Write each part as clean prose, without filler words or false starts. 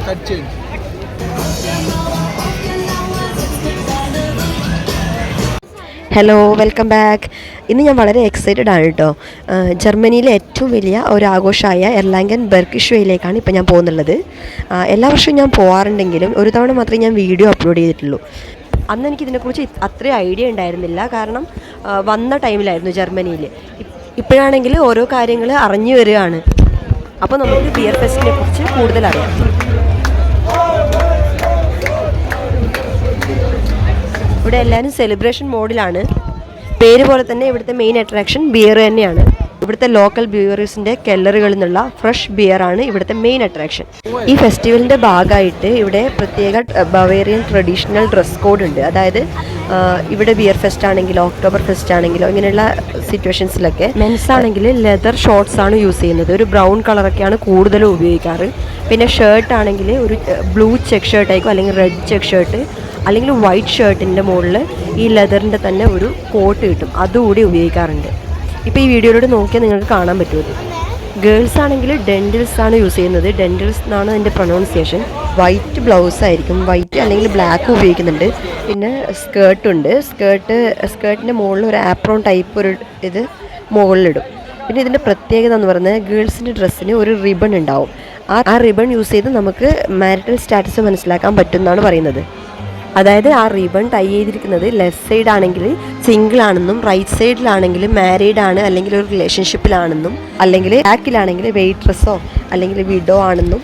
Hello, welcome back. ഇന്ന് ഞാൻ വളരെ എക്സൈറ്റഡ് ആണ് കേട്ടോ. ജർമ്മനിയിലെ ഏറ്റവും വലിയ ഒരു ആഘോഷമായ എർലാംഗൻ ബെർക്കിഷ്വയിലേക്കാണ് ഇപ്പോൾ ഞാൻ പോകുന്നുള്ളത്. എല്ലാ വർഷവും ഞാൻ പോകാറുണ്ടെങ്കിലും ഒരു തവണ മാത്രമേ ഞാൻ വീഡിയോ അപ്ലോഡ് ചെയ്തിട്ടുള്ളൂ. അന്ന് എനിക്കിതിനെക്കുറിച്ച് അത്രയും ഐഡിയ ഉണ്ടായിരുന്നില്ല, കാരണം വന്ന ടൈമിലായിരുന്നു ജർമ്മനിയിൽ. ഇപ്പോഴാണെങ്കിൽ ഓരോ കാര്യങ്ങൾ അറിഞ്ഞു വരികയാണ്. അപ്പോൾ നമുക്ക് ബിയർ ഫെസ്റ്റിനെ കുറിച്ച് കൂടുതൽ അറിയാം. ഇവിടെ എല്ലാവരും സെലിബ്രേഷൻ മോഡിലാണ്. പേര് പോലെ തന്നെ ഇവിടുത്തെ മെയിൻ അട്രാക്ഷൻ ബിയർ തന്നെയാണ്. ഇവിടുത്തെ ലോക്കൽ ബ്യൂവറീസിൻ്റെ കെല്ലറുകളിൽ നിന്നുള്ള ഫ്രഷ് ബിയറാണ് ഇവിടുത്തെ മെയിൻ അട്രാക്ഷൻ. ഈ ഫെസ്റ്റിവലിൻ്റെ ഭാഗമായിട്ട് ഇവിടെ പ്രത്യേക ബവേറിയൻ ട്രഡീഷണൽ ഡ്രസ് കോഡ് ഉണ്ട്. അതായത് ഇവിടെ ബിയർ ഫെസ്റ്റ് ആണെങ്കിലോ ഒക്ടോബർ ഫെസ്റ്റ് ആണെങ്കിലോ ഇങ്ങനെയുള്ള സിറ്റുവേഷൻസിലൊക്കെ മെൻസ് ആണെങ്കിൽ ലെതർ ഷോർട്ട്സ് ആണ് യൂസ് ചെയ്യുന്നത്. ഒരു ബ്രൗൺ കളറൊക്കെയാണ് കൂടുതലും ഉപയോഗിക്കാറ്. പിന്നെ ഷർട്ട് ആണെങ്കിൽ ഒരു ബ്ലൂ ചെക്ക് ഷർട്ട് ആയിരിക്കും, അല്ലെങ്കിൽ റെഡ് ചെക്ക് ഷർട്ട്, അല്ലെങ്കിൽ വൈറ്റ് ഷർട്ടിൻ്റെ മുകളിൽ ഈ ലെതറിൻ്റെ തന്നെ ഒരു കോട്ട് കിട്ടും, അതുകൂടി ഉപയോഗിക്കാറുണ്ട്. ഇപ്പോൾ ഈ വീഡിയോയിലൂടെ നോക്കിയാൽ നിങ്ങൾക്ക് കാണാൻ പറ്റുമത്. ഗേൾസ് ആണെങ്കിൽ ഡെൻഡിൽസ് ആണ് യൂസ് ചെയ്യുന്നത്. ഡെൻഡിൽസ് എന്നാണ് അതിൻ്റെ പ്രൊനൗൺസിയേഷൻ. വൈറ്റ് ബ്ലൗസ് ആയിരിക്കും, വൈറ്റ് അല്ലെങ്കിൽ ബ്ലാക്ക് ഉപയോഗിക്കുന്നുണ്ട്. പിന്നെ സ്കേർട്ടുണ്ട്. സ്കേർട്ടിൻ്റെ മുകളിൽ ഒരു ആപ്രോൺ ടൈപ്പ് ഒരു ഇത് മുകളിലിടും. പിന്നെ ഇതിൻ്റെ പ്രത്യേകത എന്ന് പറയുന്നത് ഗേൾസിൻ്റെ ഡ്രസ്സിന് ഒരു റിബൺ ഉണ്ടാവും. ആ റിബൺ യൂസ് ചെയ്ത് നമുക്ക് മാരിറ്റൽ സ്റ്റാറ്റസ് മനസ്സിലാക്കാൻ പറ്റും എന്നാണ് പറയുന്നത്. അതായത് ആ റിബൺ ടൈ ചെയ്തിരിക്കുന്നത് ലെഫ്റ്റ് സൈഡ് ആണെങ്കിൽ സിംഗിൾ ആണെന്നും, റൈറ്റ് സൈഡിലാണെങ്കിൽ മാരീഡ് ആണ് അല്ലെങ്കിൽ ഒരു റിലേഷൻഷിപ്പിലാണെന്നും, അല്ലെങ്കിൽ ബാക്കിലാണെങ്കിൽ വെയിട്രസ്സോ അല്ലെങ്കിൽ വിഡോ ആണെന്നും,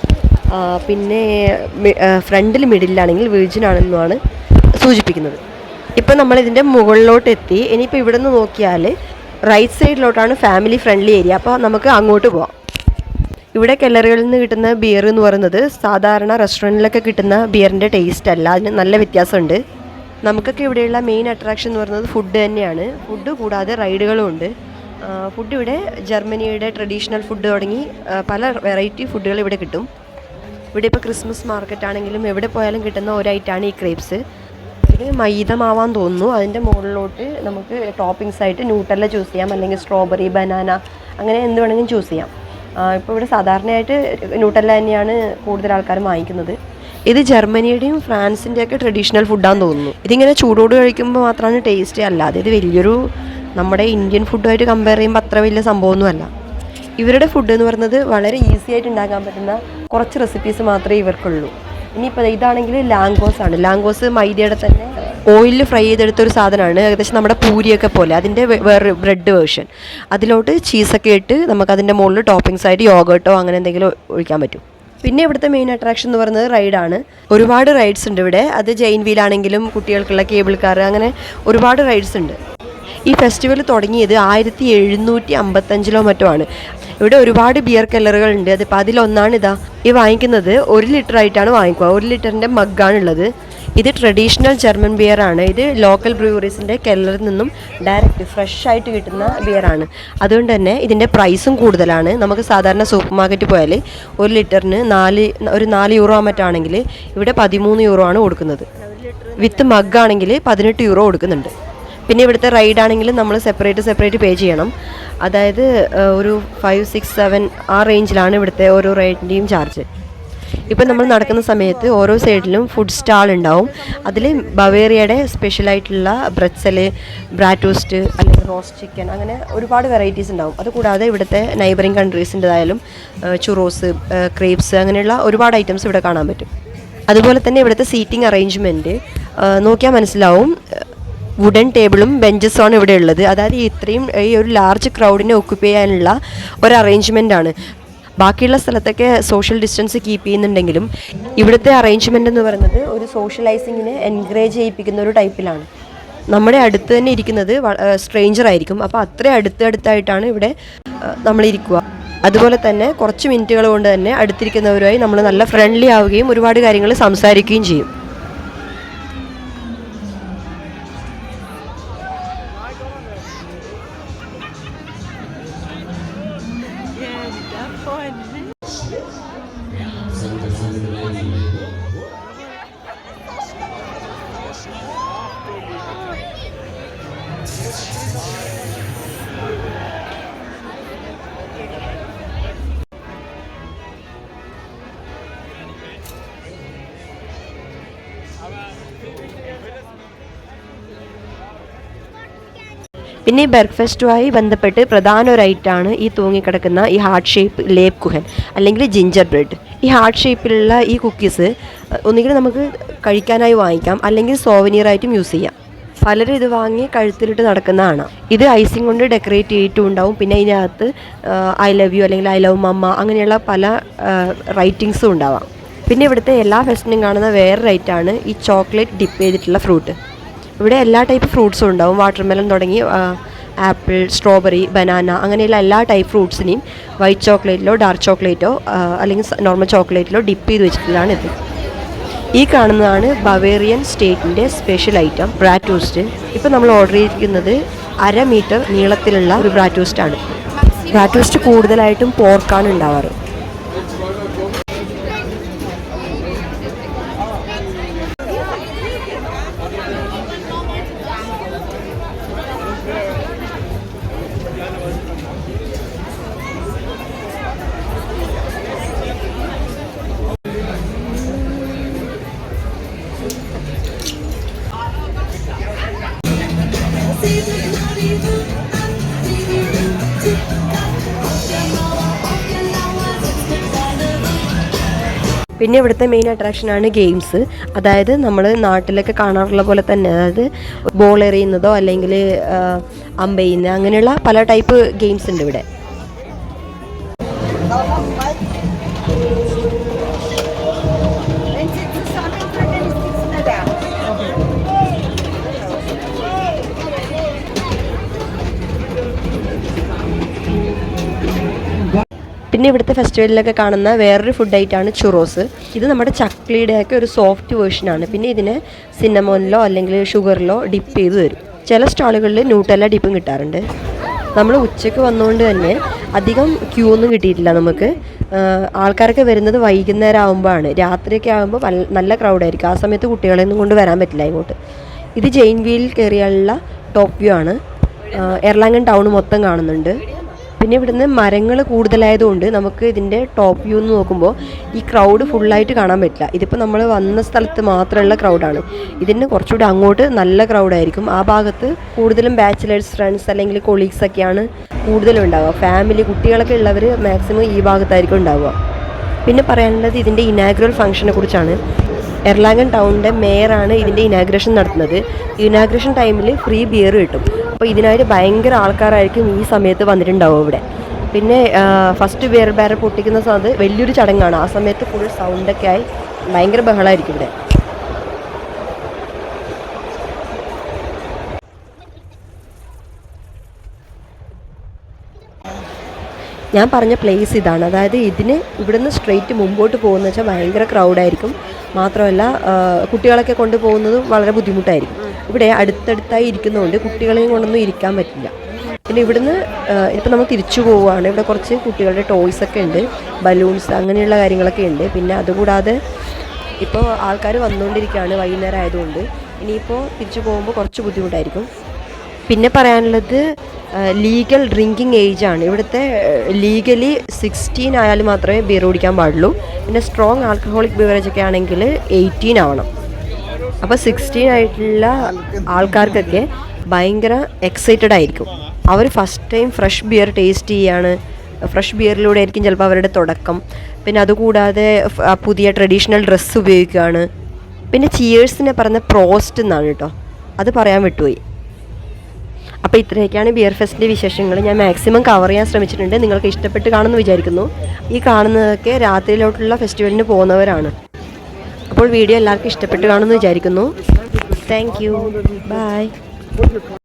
പിന്നെ ഫ്രണ്ടിൽ മിഡിലാണെങ്കിൽ വിർജിൻ ആണെന്നുമാണ് സൂചിപ്പിക്കുന്നത്. ഇപ്പം നമ്മളിതിൻ്റെ മുകളിലോട്ട് എത്തി. ഇനിയിപ്പോൾ ഇവിടെ നിന്ന് നോക്കിയാൽ റൈറ്റ് സൈഡിലോട്ടാണ് ഫാമിലി ഫ്രണ്ട്ലി ഏരിയ. അപ്പോൾ നമുക്ക് അങ്ങോട്ട് പോവാം. ഇവിടെ കെല്ലറുകളിൽ നിന്ന് കിട്ടുന്ന ബിയർ എന്ന് പറയുന്നത് സാധാരണ റെസ്റ്റോറൻറ്റിലൊക്കെ കിട്ടുന്ന ബിയറിൻ്റെ ടേസ്റ്റ് അല്ല, അതിന് നല്ല വ്യത്യാസമുണ്ട്. നമുക്കൊക്കെ ഇവിടെയുള്ള മെയിൻ അട്രാക്ഷൻ എന്ന് പറയുന്നത് ഫുഡ് തന്നെയാണ്. ഫുഡ് കൂടാതെ റൈഡുകളും ഉണ്ട്. ഫുഡ് ഇവിടെ ജർമ്മനിയുടെ ട്രഡീഷണൽ ഫുഡ് തുടങ്ങി പല വെറൈറ്റി ഫുഡുകൾ ഇവിടെ കിട്ടും. ഇവിടെ ഇപ്പോൾ ക്രിസ്മസ് മാർക്കറ്റ് ആണെങ്കിലും എവിടെ പോയാലും കിട്ടുന്ന ഒരു ഐറ്റമാണ് ഈ ക്രേപ്സ്. ഇത് മൈദ മാവാൻ തോന്നുന്നു. അതിൻ്റെ മുകളിലോട്ട് നമുക്ക് ടോപ്പിങ്സ് ആയിട്ട് ന്യൂട്ടല്ല ചൂസ് ചെയ്യാം, അല്ലെങ്കിൽ സ്ട്രോബെറി, ബനാന, അങ്ങനെ എന്ത് വേണമെങ്കിലും ചൂസ് ചെയ്യാം. ഇപ്പോൾ ഇവിടെ സാധാരണയായിട്ട് ന്യൂട്ടല്ല തന്നെയാണ് കൂടുതൽ ആൾക്കാരും വാങ്ങിക്കുന്നത്. ഇത് ജർമ്മനിയുടെയും ഫ്രാൻസിൻ്റെയൊക്കെ ട്രഡീഷണൽ ഫുഡാണെന്ന് തോന്നുന്നു. ഇതിങ്ങനെ ചൂടോട് കഴിക്കുമ്പോൾ മാത്രമാണ് ടേസ്റ്റ്, അല്ലാതെ ഇത് വലിയൊരു നമ്മുടെ ഇന്ത്യൻ ഫുഡുമായിട്ട് കമ്പയർ ചെയ്യുമ്പോൾ അത്ര വലിയ സംഭവമൊന്നുമല്ല. ഇവരുടെ ഫുഡ് എന്ന് പറയുന്നത് വളരെ ഈസി ആയിട്ട് ഉണ്ടാക്കാൻ പറ്റുന്ന കുറച്ച് റെസിപ്പീസ് മാത്രമേ ഇവർക്കുള്ളൂ. ഇനിയിപ്പോൾ ഇതാണെങ്കിൽ ലാങ്കോസ് ആണ്. ലാങ്കോസ് മൈദയുടെ തന്നെ ഓയിലിൽ ഫ്രൈ ചെയ്തെടുത്തൊരു സാധനമാണ്. ഏകദേശം നമ്മുടെ പൂരിയൊക്കെ പോലെ അതിൻ്റെ വേറെ ബ്രെഡ് വേർഷൻ. അതിലോട്ട് ചീസൊക്കെ ഇട്ട് നമുക്കതിൻ്റെ മുകളിൽ ടോപ്പിങ്സ് ആയിട്ട് യോഗേർട്ടോ അങ്ങനെ എന്തെങ്കിലും ഒഴിക്കാൻ പറ്റും. പിന്നെ ഇവിടുത്തെ മെയിൻ അട്രാക്ഷൻ എന്ന് പറയുന്നത് റൈഡാണ്. ഒരുപാട് റൈഡ്സ് ഉണ്ട് ഇവിടെ. അത് ജെയിൻ വീലാണെങ്കിലും കുട്ടികൾക്കുള്ള കേബിൾ കാർ, അങ്ങനെ ഒരുപാട് റൈഡ്സ് ഉണ്ട്. ഈ ഫെസ്റ്റിവൽ തുടങ്ങിയത് 1755 മറ്റോ ആണ്. ഇവിടെ ഒരുപാട് ബിയർ കെല്ലറുകളുണ്ട്. അതിപ്പോൾ അതിലൊന്നാണ് ഇതാ. ഈ വാങ്ങിക്കുന്നത് 1 ലിറ്റർ ആയിട്ടാണ് വാങ്ങിക്കുക. 1 ലിറ്ററിൻ്റെ മഗ്ഗാണുള്ളത്. ഇത് ട്രഡീഷണൽ ജർമ്മൻ ബിയറാണ്. ഇത് ലോക്കൽ ബ്രൂവറീസിൻ്റെ കെല്ലറിൽ നിന്നും ഡയറക്റ്റ് ഫ്രഷ് ആയിട്ട് കിട്ടുന്ന ബിയറാണ്. അതുകൊണ്ട് തന്നെ ഇതിൻ്റെ പ്രൈസും കൂടുതലാണ്. നമുക്ക് സാധാരണ സൂപ്പർ മാർക്കറ്റിൽ പോയാൽ 1 ലിറ്ററിന് 4 യൂറോ മറ്റാണെങ്കിൽ ഇവിടെ 13 യൂറോ ആണ് കൊടുക്കുന്നത്. വിത്ത് മഗ്ഗാണെങ്കിൽ 18 യൂറോ കൊടുക്കുന്നുണ്ട്. പിന്നെ ഇവിടുത്തെ റൈഡാണെങ്കിൽ നമ്മൾ സെപ്പറേറ്റ് പേ ചെയ്യണം. അതായത് ഒരു 5, 6, 7 ആ റേഞ്ചിലാണ് ഇവിടുത്തെ ഓരോ റൈഡിൻ്റെയും ചാർജ്. ഇപ്പം നമ്മൾ നടക്കുന്ന സമയത്ത് ഓരോ സൈഡിലും ഫുഡ് സ്റ്റാൾ ഉണ്ടാവും. അതിൽ ബവേറിയയുടെ സ്പെഷ്യലായിട്ടുള്ള ബ്രെറ്റ്സല്, ബ്രാറ്റോസ്റ്റ്, അല്ലെങ്കിൽ റോസ്റ്റ് ചിക്കൻ, അങ്ങനെ ഒരുപാട് വെറൈറ്റീസ് ഉണ്ടാവും. അതുകൂടാതെ ഇവിടുത്തെ നൈബറിങ് കൺട്രീസിൻ്റെതായാലും ചുറോസ്, ക്രേപ്സ്, അങ്ങനെയുള്ള ഒരുപാട് ഐറ്റംസ് ഇവിടെ കാണാൻ പറ്റും. അതുപോലെ തന്നെ ഇവിടുത്തെ സീറ്റിംഗ് അറേഞ്ച്മെൻറ്റ് നോക്കിയാൽ മനസ്സിലാവും. വുഡൻ ടേബിളും ബെഞ്ചസുമാണ് ഇവിടെ ഉള്ളത്. അതായത് ഇത്രയും ഈ ഒരു ലാർജ് ക്രൗഡിനെ ഒക്യുപ്പൈ ചെയ്യാനുള്ള ഒരു അറേഞ്ച്മെൻ്റ് ആണ്. ബാക്കിയുള്ള സ്ഥലത്തൊക്കെ സോഷ്യൽ ഡിസ്റ്റൻസ് കീപ്പ് ചെയ്യുന്നുണ്ടെങ്കിലും ഇവിടുത്തെ അറേഞ്ച്മെൻ്റ് എന്ന് പറയുന്നത് ഒരു സോഷ്യലൈസിങ്ങിനെ എൻകറേജ് ചെയ്യിപ്പിക്കുന്ന ഒരു ടൈപ്പിലാണ്. നമ്മുടെ അടുത്ത് തന്നെ ഇരിക്കുന്നത് സ്ട്രേഞ്ചർ ആയിരിക്കും. അപ്പോൾ അത്രയും അടുത്തായിട്ടാണ് ഇവിടെ നമ്മളിരിക്കുക. അതുപോലെ തന്നെ കുറച്ച് മിനിറ്റുകൾ കൊണ്ട് തന്നെ അടുത്തിരിക്കുന്നവരുമായി നമ്മൾ നല്ല ഫ്രണ്ട്ലി ആവുകയും ഒരുപാട് കാര്യങ്ങൾ സംസാരിക്കുകയും ചെയ്യും. പിന്നെ ഈ ബ്രേക്ക്ഫാസ്റ്റുമായി ബന്ധപ്പെട്ട് പ്രധാന ഒരു ഐറ്റമാണ് ഈ തൂങ്ങിക്കിടക്കുന്ന ഈ ഹാർട്ട് ഷേപ്പ് ലേപ്പ് കുഹൻ അല്ലെങ്കിൽ ജിഞ്ചർ ബ്രെഡ്. ഈ ഹാർട്ട് ഷേപ്പിലുള്ള ഈ കുക്കീസ് ഒന്നുകിൽ നമുക്ക് കഴിക്കാനായി വാങ്ങിക്കാം, അല്ലെങ്കിൽ സോവനീറായിട്ടും യൂസ് ചെയ്യാം. പലരും ഇത് വാങ്ങി കഴുത്തിലിട്ട് നടക്കുന്നതാണ്. ഇത് ഐസിങ് കൊണ്ട് ഡെക്കറേറ്റ് ചെയ്തിട്ടും ഉണ്ടാവും. പിന്നെ ഇതിനകത്ത് ഐ ലവ് യു അല്ലെങ്കിൽ ഐ ലവ് മമ്മ അങ്ങനെയുള്ള പല റൈറ്റിങ്സും ഉണ്ടാവാം. പിന്നെ ഇവിടുത്തെ എല്ലാ ഫെസ്റ്റിനും കാണുന്ന വേറൊരു ഐറ്റമാണ് ഈ ചോക്ലേറ്റ് ഡിപ്പ് ചെയ്തിട്ടുള്ള ഫ്രൂട്ട്. ഇവിടെ എല്ലാ ടൈപ്പ് ഫ്രൂട്ട്സും ഉണ്ടാവും. വാട്ടർമെലൺ തുടങ്ങി ആപ്പിൾ, സ്ട്രോബെറി, ബനാന അങ്ങനെയുള്ള എല്ലാ ടൈപ്പ് ഫ്രൂട്ട്സിനെയും വൈറ്റ് ചോക്ലേറ്റിലോ ഡാർക്ക് ചോക്ലേറ്റോ അല്ലെങ്കിൽ നോർമൽ ചോക്ലേറ്റിലോ ഡിപ്പ് ചെയ്ത് വെച്ചിട്ടുള്ളതാണ് ഇത്. ഈ കാണുന്നതാണ് ബവേറിയൻ സ്റ്റേറ്റിൻ്റെ സ്പെഷ്യൽ ഐറ്റം ബ്രാറ്റോസ്റ്റ്. ഇപ്പോൾ നമ്മൾ ഓർഡർ ചെയ്തിരിക്കുന്നത് 1/2 മീറ്റർ നീളത്തിലുള്ള ഒരു ബ്രാറ്റോസ്റ്റാണ്. ബ്രാറ്റോസ്റ്റ് കൂടുതലായിട്ടും പോർക്കാണ് ഉണ്ടാവാറ്. പിന്നെ ഇവിടുത്തെ മെയിൻ അട്രാക്ഷനാണ് ഗെയിംസ്. അതായത് നമ്മൾ നാട്ടിലൊക്കെ കാണാറുള്ള പോലെ തന്നെ, അതായത് ബോൾ എറിയുന്നതോ അല്ലെങ്കിൽ അമ്പെയ്യുന്ന അങ്ങനെയുള്ള പല ടൈപ്പ് ഗെയിംസ് ഉണ്ട് ഇവിടെ. പിന്നെ ഇവിടുത്തെ ഫെസ്റ്റിവലിലൊക്കെ കാണുന്ന വേറൊരു ഫുഡ് ഐറ്റമാണ് ചുറോസ്. ഇത് നമ്മുടെ ചക്ലിയുടെയൊക്കെ ഒരു സോഫ്റ്റ് വേർഷനാണ്. പിന്നെ ഇതിനെ സിന്നമോനിലോ അല്ലെങ്കിൽ ഷുഗറിലോ ഡിപ്പ് ചെയ്ത് തരും. ചില സ്റ്റാളുകളിൽ ന്യൂട്ടെല്ല ഡിപ്പും കിട്ടാറുണ്ട്. നമ്മൾ ഉച്ചയ്ക്ക് വന്നുകൊണ്ട് തന്നെ അധികം ക്യൂ ഒന്നും കിട്ടിയിട്ടില്ല നമുക്ക്. ആൾക്കാരൊക്കെ വരുന്നത് വൈകുന്നേരം ആകുമ്പോഴാണ്. രാത്രിയൊക്കെ ആകുമ്പോൾ നല്ല ക്രൗഡായിരിക്കും. ആ സമയത്ത് കുട്ടികളെയൊന്നും കൊണ്ട് വരാൻ പറ്റില്ല ഇങ്ങോട്ട്. ഇത് ജെയിൻ വീൽ കയറിയുള്ള ടോപ്പ് വ്യൂ ആണ്. എർലാങ്ങൻ ടൗൺ മൊത്തം കാണുന്നുണ്ട്. പിന്നെ ഇവിടുന്ന് മരങ്ങൾ കൂടുതലായതുകൊണ്ട് നമുക്ക് ഇതിൻ്റെ ടോപ്പ് വ്യൂ എന്ന് നോക്കുമ്പോൾ ഈ ക്രൗഡ് ഫുള്ളായിട്ട് കാണാൻ പറ്റില്ല. ഇതിപ്പോൾ നമ്മൾ വന്ന സ്ഥലത്ത് മാത്രമുള്ള ക്രൗഡാണ്. ഇതിന് കുറച്ചുകൂടി അങ്ങോട്ട് നല്ല ക്രൗഡായിരിക്കും. ആ ഭാഗത്ത് കൂടുതലും ബാച്ചിലേഴ്സ്, ഫ്രണ്ട്സ് അല്ലെങ്കിൽ കൊളീഗ്സ് ഒക്കെയാണ് കൂടുതലും ഉണ്ടാവുക. ഫാമിലി കുട്ടികളൊക്കെ ഉള്ളവർ മാക്സിമം ഈ ഭാഗത്തായിരിക്കും ഉണ്ടാവുക. പിന്നെ പറയാനുള്ളത് ഇതിൻ്റെ ഇനാഗ്രൽ ഫംഗ്ഷനെ കുറിച്ചാണ്. എർലാങ്ങൻ ടൗണിൻ്റെ മേയറാണ് ഇതിൻ്റെ ഇനാഗ്രേഷൻ നടത്തുന്നത്. ഇനാഗ്രേഷൻ ടൈമിൽ ഫ്രീ ബിയർ കിട്ടും. അപ്പോൾ ഇതിനായിട്ട് ഭയങ്കര ആൾക്കാരായിരിക്കും ഈ സമയത്ത് വന്നിട്ടുണ്ടാവും ഇവിടെ. പിന്നെ ഫസ്റ്റ് ബിയർ ബാരൽ പൊട്ടിക്കുന്ന സമയത്ത് വലിയൊരു ചടങ്ങാണ്. ആ സമയത്ത് ഫുൾ സൗണ്ടൊക്കെ ആയി ഭയങ്കര ബഹളമായിരിക്കും ഇവിടെ. ഞാൻ പറഞ്ഞ പ്ലേസ് ഇതാണ്. അതായത് ഇതിന് ഇവിടുന്ന് സ്ട്രെയിറ്റ് മുമ്പോട്ട് പോകുന്ന വെച്ചാൽ ഭയങ്കര ക്രൗഡായിരിക്കും. മാത്രമല്ല കുട്ടികളൊക്കെ കൊണ്ടുപോകുന്നത് വളരെ ബുദ്ധിമുട്ടായിരിക്കും. ഇവിടെ അടുത്തടുത്തായി ഇരിക്കുന്നതുകൊണ്ട് കുട്ടികളെയും കൊണ്ടൊന്നും ഇരിക്കാൻ പറ്റില്ല. പിന്നെ ഇവിടുന്ന് ഇപ്പോൾ നമ്മൾ തിരിച്ചു പോവുകയാണ്. ഇവിടെ കുറച്ച് കുട്ടികളുടെ ടോയ്സൊക്കെ ഉണ്ട്, ബലൂൺസ് അങ്ങനെയുള്ള കാര്യങ്ങളൊക്കെ ഉണ്ട്. പിന്നെ അതുകൂടാതെ ഇപ്പോൾ ആൾക്കാർ വന്നുകൊണ്ടിരിക്കുകയാണ് വൈകുന്നേരം ആയതുകൊണ്ട്. ഇനിയിപ്പോൾ തിരിച്ചു പോകുമ്പോൾ കുറച്ച് ബുദ്ധിമുട്ടായിരിക്കും. പിന്നെ പറയാനുള്ളത് ലീഗൽ ഡ്രിങ്കിങ് ഏജാണ്. ഇവിടുത്തെ ലീഗലി 16 ആയാലും മാത്രമേ ബിയർ കുടിക്കാൻ പാടുള്ളൂ. പിന്നെ സ്ട്രോങ് ആൽക്കഹോളിക് ബിവറേജ് ഒക്കെ ആണെങ്കിൽ 18 ആവണം. അപ്പോൾ 16 ആയിട്ടുള്ള ആൾക്കാർക്കൊക്കെ ഭയങ്കര എക്സൈറ്റഡ് ആയിരിക്കും. അവർ first time fresh beer taste ചെയ്യാണ്. ഫ്രഷ് ബിയറിലൂടെ ആയിരിക്കും ചിലപ്പോൾ അവരുടെ തുടക്കം. പിന്നെ അതുകൂടാതെ പുതിയ ട്രഡീഷണൽ ഡ്രസ്സ് ഉപയോഗിക്കുകയാണ്. പിന്നെ ചിയേഴ്സിനെ പറഞ്ഞ പ്രോസ്റ്റ് എന്നാണ് കേട്ടോ, അത് പറയാൻ വിട്ടുപോയി. അപ്പോൾ ഇത്രയൊക്കെയാണ് ബിയർ ഫെസ്റ്റിൻ്റെ വിശേഷങ്ങൾ. ഞാൻ മാക്സിമം കവർ ചെയ്യാൻ ശ്രമിച്ചിട്ടുണ്ട്. നിങ്ങൾക്ക് ഇഷ്ടപ്പെട്ട് കാണുമെന്ന് വിചാരിക്കുന്നു. ഈ കാണുന്നതൊക്കെ രാത്രിയിലോട്ടുള്ള ഫെസ്റ്റിവലിന് പോകുന്നവരാണ്. അപ്പോൾ വീഡിയോ എല്ലാവർക്കും ഇഷ്ടപ്പെട്ട് കാണുമെന്ന് വിചാരിക്കുന്നു. Thank you, by.